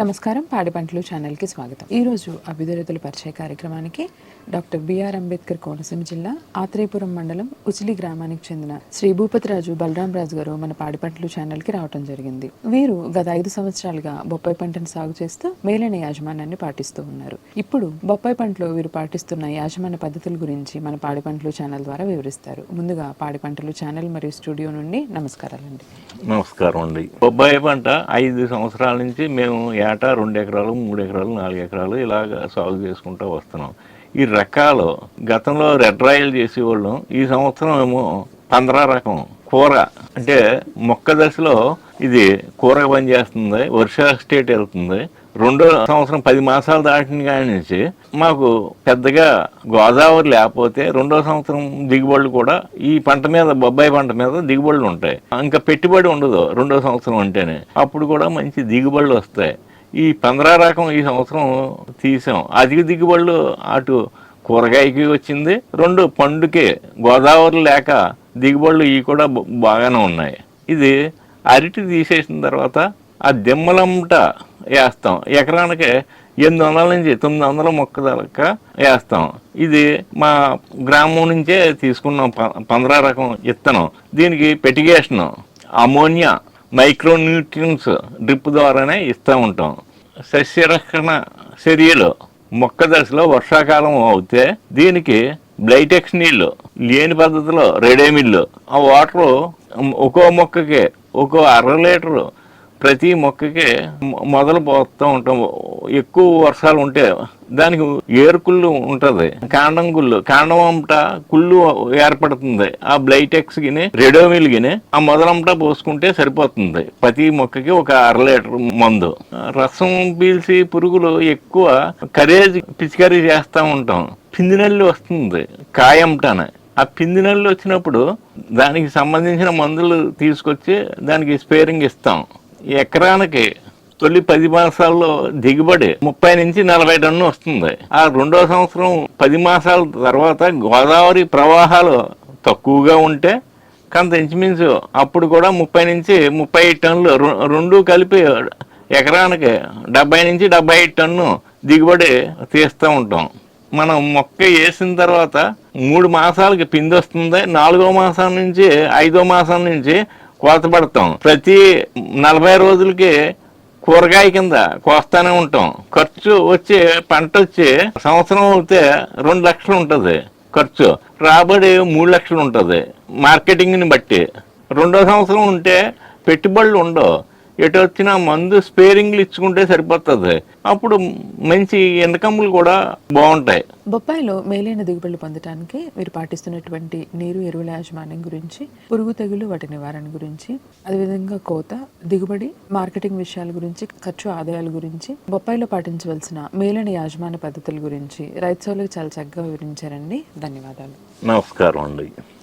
నమస్కారం, పాడి పంటలు ఛానల్కి స్వాగతం. ఈరోజు అభ్యుదయ రైతుల పరిచయ కార్యక్రమానికి డాక్టర్ బిఆర్ అంబేద్కర్ కోనసీమ జిల్లా ఆత్రేయపురం మండలం ఉచిలి గ్రామానికి చెందిన శ్రీ భూపతిరాజు బలరామరాజు గారు మన పాడి పంటలు ఛానల్కి రావడం జరిగింది. వీరు గత 5 సంవత్సరాలుగా బొప్పాయి పంటను సాగు చేస్తూ మేలైన యాజమాన్యాన్ని పాటిస్తూ ఉన్నారు. ఇప్పుడు బొప్పాయి పంటలో వీరు పాటిస్తున్న యాజమాన్య పద్ధతుల గురించి మన పాడి పంటలు ఛానల్ ద్వారా వివరిస్తారు. ముందుగా పాడి పంటలు ఛానల్ మరియు స్టూడియో నుండి నమస్కారాలండి. నమస్కారం అండి. బొబ్బాయి పంట 5 సంవత్సరాల నుంచి మేము ఏటా 2 ఎకరాలు 3 ఎకరాలు 4 ఎకరాలు ఇలాగ సాగు చేసుకుంటూ వస్తున్నాం. ఈ రకాలు గతంలో రెడ్ రాయల్ చేసేవాళ్ళం. ఈ సంవత్సరం ఏమో 15 రకం కూర, అంటే మొక్క దశలో ఇది కూర పనిచేస్తుంది, వర్ష స్టేట్ వెళ్తుంది. రెండో సంవత్సరం 10 మాసాలు దాటిన కాడి నుంచి మాకు పెద్దగా గోదావరి లేకపోతే రెండో సంవత్సరం దిగుబడులు కూడా ఈ పంట మీద, బొబ్బాయి పంట మీద దిగుబడులు ఉంటాయి. ఇంకా పెట్టుబడి ఉండదు రెండో సంవత్సరం అంటేనే. అప్పుడు కూడా మంచి దిగుబడులు వస్తాయి. ఈ 15 రకం ఈ సంవత్సరం తీసాం. అధిక దిగుబడులు అటు కూరగాయకి వచ్చింది, 2 పండుకి గోదావరి లేక దిగుబడులు ఇవి కూడా బాగానే ఉన్నాయి. ఇది అరటి తీసేసిన తర్వాత ఆ దిమ్మలంట వేస్తాం. ఎకరానికి 800 నుంచి 900 మొక్క దాకా వేస్తాం. ఇది మా గ్రామం నుంచే తీసుకున్నాం 15 రకం ఇత్తనం. దీనికి పెటిగేషన్, అమోనియా, మైక్రోన్యూట్రియన్స్ డ్రిప్ ద్వారానే ఇస్తూ ఉంటాం. సస్యరక్షణ చర్యలు మొక్క దశలో వర్షాకాలం అవుతే దీనికి బ్లైటెక్స్ నీళ్లు లేని పద్ధతిలో రెడేమిల్లు, ఆ వాటరు ఒక్కో మొక్కకి 1/2 లీటరు ప్రతి మొక్కకి మొదలు పోతూ ఉంటాం. ఎక్కువ వర్షాలు ఉంటే దానికి ఏరుకుళ్ళు ఉంటుంది, కాండం కుళ్ళు, కాండం అంతా కుళ్ళు ఏర్పడుతుంది. ఆ బ్లైటెక్స్ గిని రెడోమిల్ గిని ఆ మొదలంతా పోసుకుంటే సరిపోతుంది. ప్రతి మొక్కకి 1/2 లీటర్ మందు. రసం పీల్చి పురుగులు ఎక్కువ కరేజ్ పిచికారీ చేస్తూ ఉంటాం. పిందినల్లి వస్తుంది కాయంటానే. ఆ పిందినల్లి వచ్చినప్పుడు దానికి సంబంధించిన మందులు తీసుకొచ్చి దానికి స్పేరింగ్ ఇస్తాం. ఎకరానికి తొలి 10 మాసాల్లో దిగుబడి 30 నుంచి 40 టన్ను వస్తుంది. ఆ రెండో సంవత్సరం 10 మాసాల తర్వాత గోదావరి ప్రవాహాలు తక్కువగా ఉంటే కొంత ఇంచుమించు అప్పుడు కూడా 30 నుంచి 35 టన్నులు, రెండు కలిపి ఎకరానికి 70 నుంచి 75 టన్ను దిగుబడి తీస్తూ ఉంటాం. మనం మొక్క వేసిన తర్వాత 3 మాసాలకి పిండి వస్తుంది. 4వ మాసం నుంచి 5వ మాసం నుంచి కోత పడతాం. ప్రతి 40 రోజులకి కూరగాయ కింద కోస్తానే ఉంటాం. ఖర్చు వచ్చి పంట వచ్చి సంవత్సరం అవుతే 2 లక్షలు ఉంటుంది ఖర్చు, రాబడి 3 లక్షలు ఉంటుంది మార్కెటింగ్ని బట్టి. రెండో సంవత్సరం ఉంటే పెట్టుబడులు ఉండవు. ఎటు వచ్చినా మందు స్పేరింగ్లు ఇచ్చుకుంటే సరిపోతుంది. అప్పుడు మంచి ఇన్కమ్లు కూడా బాగుంటాయి. బొప్పాయిలో మేలైన దిగుబడులు పొందడానికి మీరు పాటిస్తున్నటువంటి నీరు, ఎరువుల యాజమాన్యం గురించి, పురుగు తెగులు, వాటి నివారణ గురించి, అదేవిధంగా కోత, దిగుబడి, మార్కెటింగ్ విషయాల గురించి, ఖర్చు ఆదాయాల గురించి, బొప్పాయిలో పాటించవలసిన మేలైన యాజమాన్య పద్ధతుల గురించి రైతు సోదరులకు చాలా చక్కగా వివరించారండి. ధన్యవాదాలు. నమస్కారం అండి.